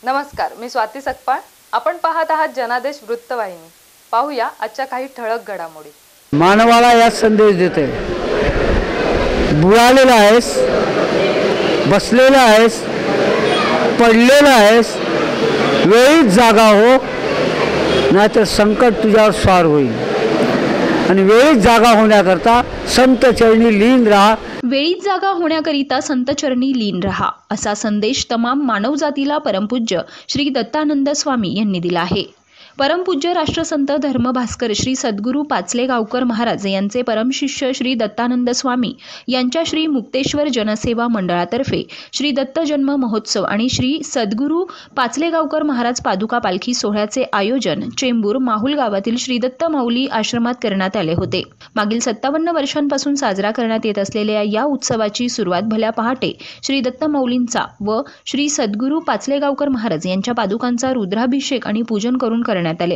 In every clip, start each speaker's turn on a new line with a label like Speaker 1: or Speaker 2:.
Speaker 1: नमस्कार, मी स्वाती सकपाळ. आपण पाहत आहात जनादेश वृत्तवाहिनी. पाहूया आजच्या काही ठळक घडामोडी.
Speaker 2: मानवाला या संदेश देते, बुडालेला आहेस, बसलेला आहेस, पडलेला आहेस, वेळीच जागा हो, नाहीतर संकट तुझ्यावर स्वार होईल. आणि वेळीच जागा होण्याकरता संत चरणी लीन राहा.
Speaker 3: वेळीच जागा होण्याकरिता संत चरणी लीन रहा, असा संदेश तमाम मानवजातीला परमपूज्य श्री दत्तानंद स्वामी यांनी दिला आहे. परमपूज्य राष्ट्रसंत धर्मभास्कर श्री सद्गुरू पाचलेगावकर महाराज यांचे परमशिष्य श्री दत्तानंद स्वामी यांच्या श्री मुक्तेश्वर जनसेवा मंडळातर्फे श्री दत्त जन्म महोत्सव आणि श्री सद्गुरू पाचलेगावकर महाराज पादुका पालखी सोहळ्याचे आयोजन चेंबूर माहुल गावातील श्री दत्त माऊली आश्रमात करण्यात आले होते. मागील 57 वर्षांपासून साजरा करण्यात येत असलेल्या या उत्सवाची सुरुवात भल्या पहाटे श्री दत्त माऊलींचा व श्री सद्गुरू पाचलेगावकर महाराज यांच्या पादुकांचा रुद्राभिषेक आणि पूजन करून करण्यात आले.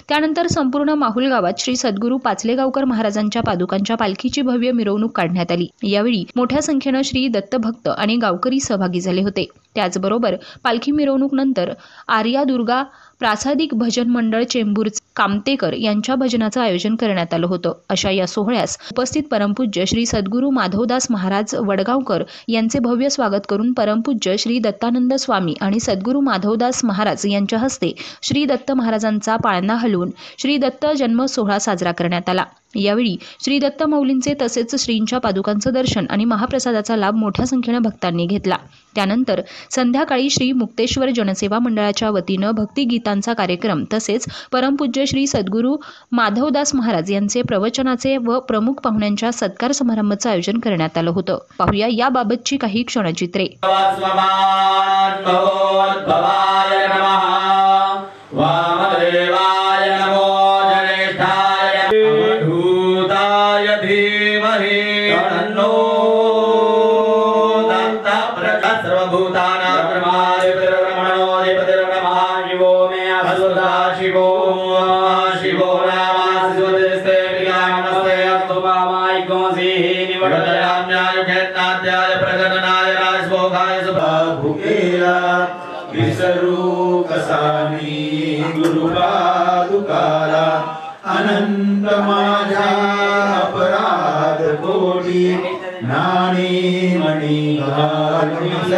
Speaker 3: त्यानंतर संपूर्ण माहुल गावात श्री सद्गुरू पाचलेगावकर महाराजांच्या पादुकांच्या पालखीची भव्य मिरवणूक काढण्यात आली. यावेळी मोठ्या संख्येने श्री दत्त भक्त आणि गावकरी सहभागी झाले होते. त्याचबरोबर पालखी मिरवणूक नंतर आर्या दुर्गा प्रासादिक भजन मंडळ चेंबूर कामतेकर यांच्या भजनाचं आयोजन करण्यात आलं होतं. अशा या सोहळ्यास उपस्थित परमपूज्य श्री सद्गुरू माधवदास महाराज वडगावकर यांचे भव्य स्वागत करून परमपूज्य श्री दत्तानंद स्वामी आणि सद्गुरू माधवदास महाराज यांच्या हस्ते श्री दत्त महाराजांचा पाळणा हलवून श्री दत्त जन्म सोहळा साजरा करण्यात आला. यावेळी श्री दत्त माऊलींचे तसेच श्रींच्या पादुकांचं दर्शन आणि महाप्रसादाचा लाभ मोठ्या संख्येने भक्तांनी घेतला. त्यानंतर संध्याकाळी श्री मुक्तेश्वर जनसेवा मंडळाच्या वतीनं भक्तिगीतांचा कार्यक्रम तसेच परमपूज्य श्री सद्गुरू माधवदास महाराज यांचे प्रवचनाचे व प्रमुख पाहुण्यांच्या सत्कार समारंभाचं आयोजन करण्यात आलं होतं. पाहूया याबाबतची काही क्षणचित्रे.
Speaker 4: विसरू कसानी गुरुपादुकाला अनंत माझा अपराध कोटी नाणी मणी घालून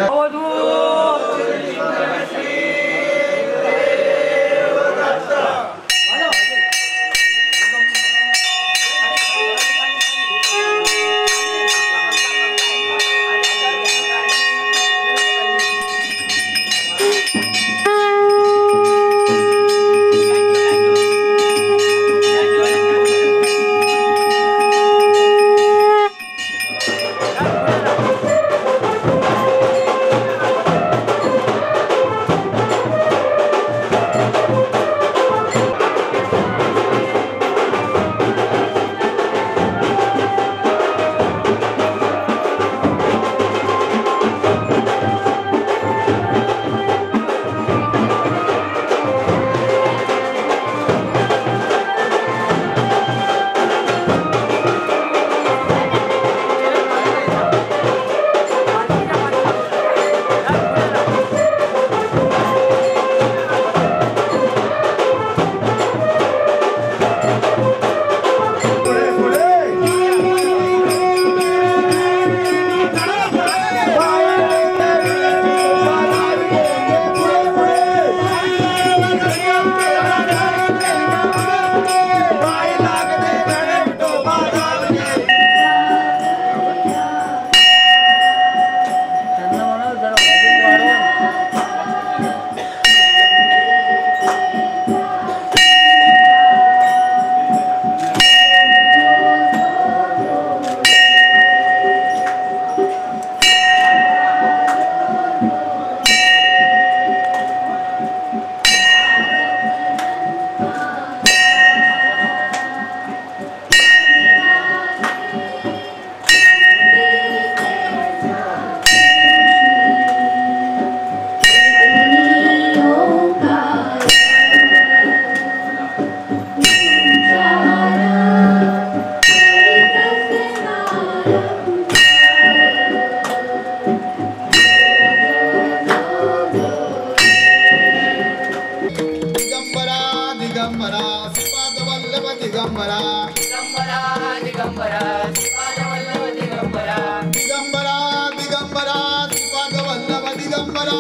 Speaker 5: दिगंबरा
Speaker 6: दिगंबरा श्रीपाद वल्लभ दिगंबरा
Speaker 5: दिगंबरा दिगंबरा श्रीपाद वल्लभ दिगंबरा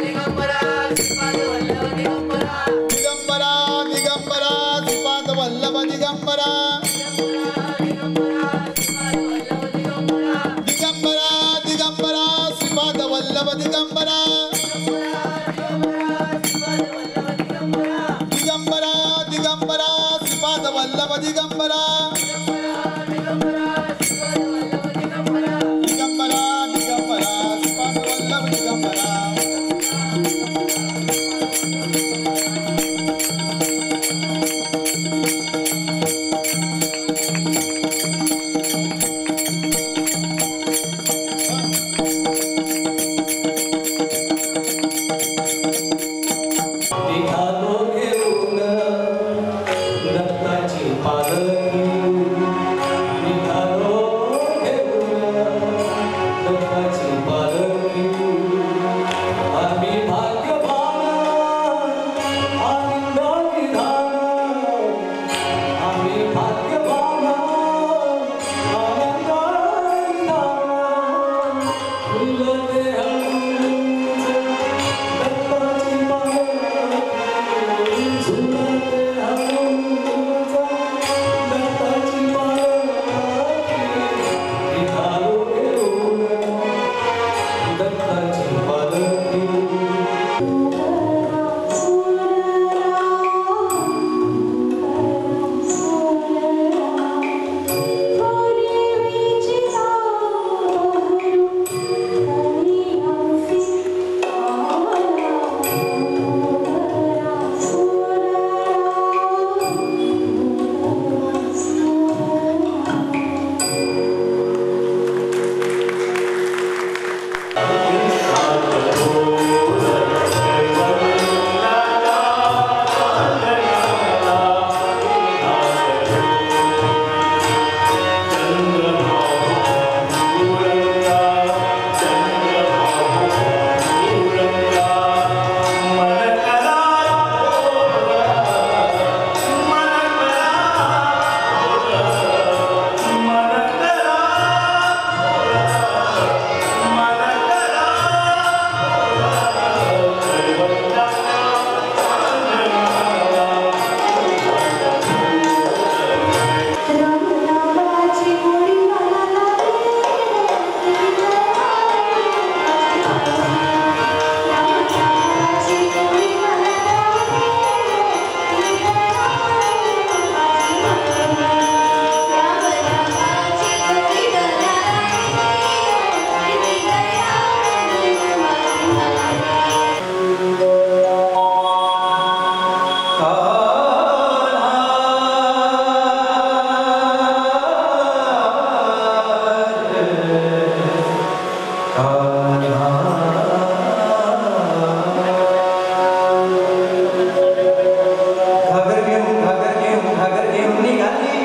Speaker 6: दिगंबरा श्रीपाद वल्लभ दिगंबरा
Speaker 5: दिगंबरा दिगंबरा श्रीपाद वल्लभ दिगंबरा दिगंबरा दिगंबरा श्रीपाद वल्लभ दिगंबरा दिगंबरा दिगंबरा श्रीपाद वल्लभ दिगंबरा दिगंबरा दिगंबरा श्रीपाद वल्लभ दिगंबरा
Speaker 7: निघालो घेऊन दत्ताची पालखी निघालो घेऊन दत्ताची पालखी आम्ही भाग्यवान आनंदाची धान आम्ही भाग्यवान आनंदाची धान फुलते हळूच दत्ताची पालखी झुलते हळूच दत्ताची पालखी निघालो घेऊन दत्ताची पालखी घागर घेऊन निघाली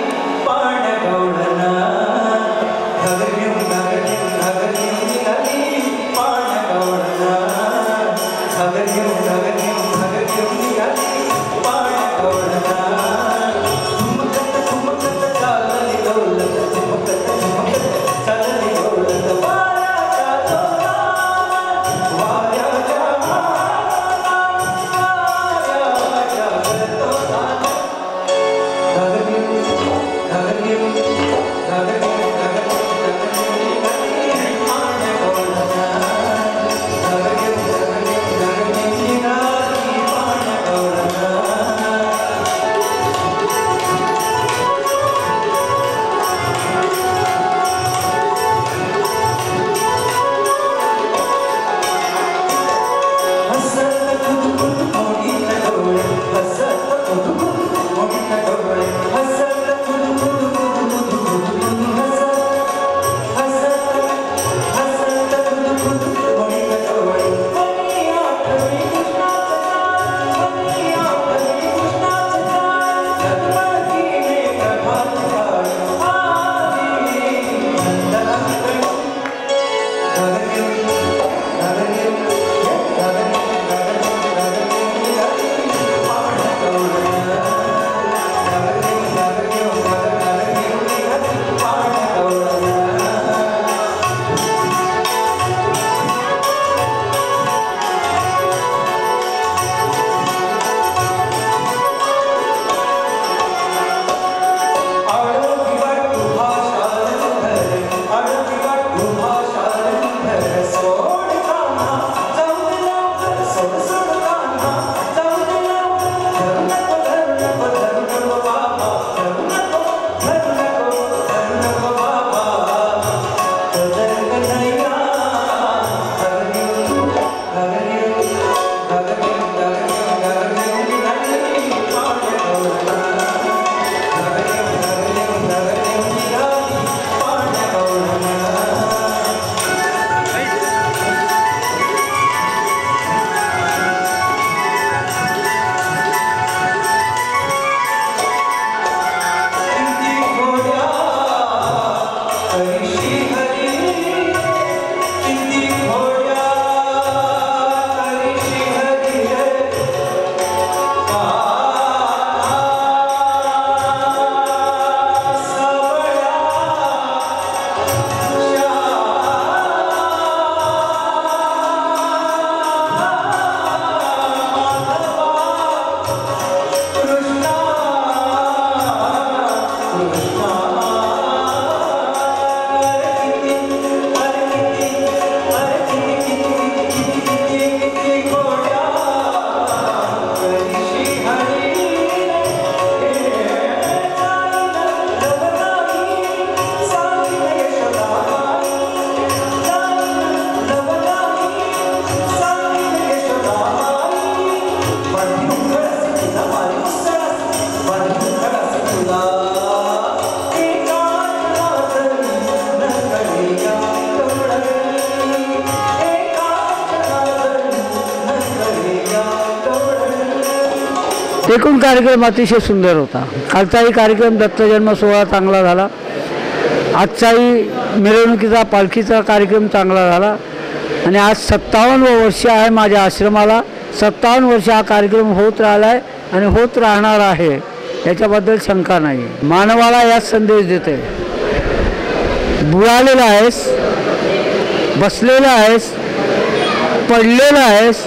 Speaker 7: पाण्या गवळणा घागर घेऊन निघाली पाण्या गवळणा घागर घेऊन निघाली पाण्या गवळणा झुमकत चालली गवळण झुमकत चालली गवळण वाऱ्याच्या
Speaker 2: एकूण कार्यक्रम अतिशय सुंदर होता. कालचाही कार्यक्रम दत्तजन्म सोहळा चांगला झाला. आजचाही मिरवणुकीचा पालखीचा कार्यक्रम चांगला झाला. आणि आज 57 वर्ष आहे माझ्या आश्रमाला. 57 वर्ष हा कार्यक्रम होत राहिला आहे आणि होत राहणार आहे, याच्याबद्दल शंका नाही. मानवाला याच संदेश देते, बुडालेला आहेस, बसलेला आहेस, पडलेला आहेस,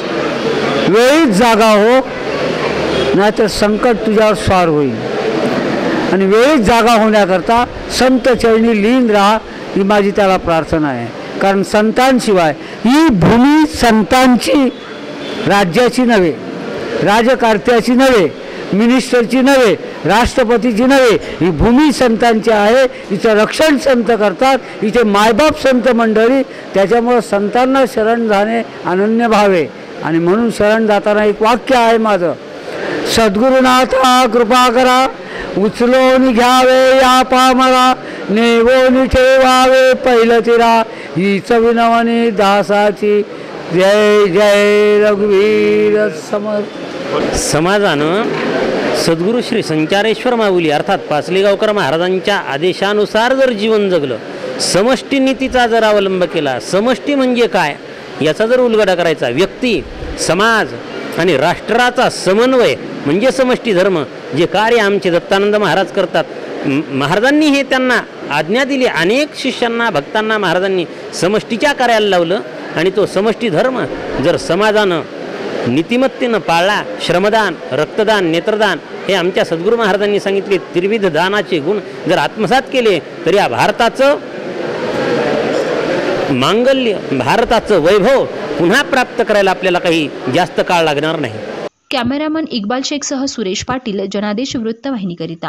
Speaker 2: वेळीच जागा हो, नाहीतर संकट तुझ्यावर स्वार होईल. आणि वेळीच जागा होण्याकरता संत चरणी लीन राहा, ही माझी त्याला प्रार्थना आहे. कारण संतांशिवाय ही भूमी संतांची, राज्याची नव्हे, राजकारत्याची नव्हे, मिनिस्टरची नव्हे, राष्ट्रपतीची नव्हे, ही भूमी संतांची आहे. हिचं रक्षण संत करतात, हिचे मायबाप संत मंडळी. त्याच्यामुळं संतांना शरण जाणे अनन्य भावे. आणि म्हणून शरण जाताना एक वाक्य आहे माझं, सद्गुरुनाथा कृपा करा, उचलून घ्यावे या पामरा, नेवोनी ठेवावे पहिलं तिरा, हीच विनवणी दासाची. जय जय रघुवीर समर्थ.
Speaker 8: समाजानं सद्गुरू श्री संचारेश्वर माऊली अर्थात पाचलेगावकर महाराजांच्या आदेशानुसार जर जीवन जगलं, समष्टी नीतीचा जर अवलंब केला, समष्टी म्हणजे काय याचा जर उलगडा करायचा, व्यक्ती, समाज आणि राष्ट्राचा समन्वय म्हणजे समष्टी धर्म, जे कार्य आमचे दत्तानंद महाराज करतात. महाराजांनी हे त्यांना आज्ञा दिली. अनेक शिष्यांना, भक्तांना महाराजांनी समष्टीच्या कार्याला लावलं. आणि तो समष्टी धर्म जर समाजानं नीतिमत्तेनं पाळला, श्रमदान, रक्तदान, नेत्रदान हे आमच्या सद्गुरू महाराजांनी सांगितले त्रिविध दानाचे गुण जर आत्मसात केले, तर या भारताचं मांगल्य, भारताचं वैभव पुन्हा प्राप्त करायला आपल्याला काही जास्त काळ लागणार नाही.
Speaker 3: कॅमेरामन इक्बाल शेखसह सुरेश पाटील, जनादेश वृत्तवाहिनीकरिता.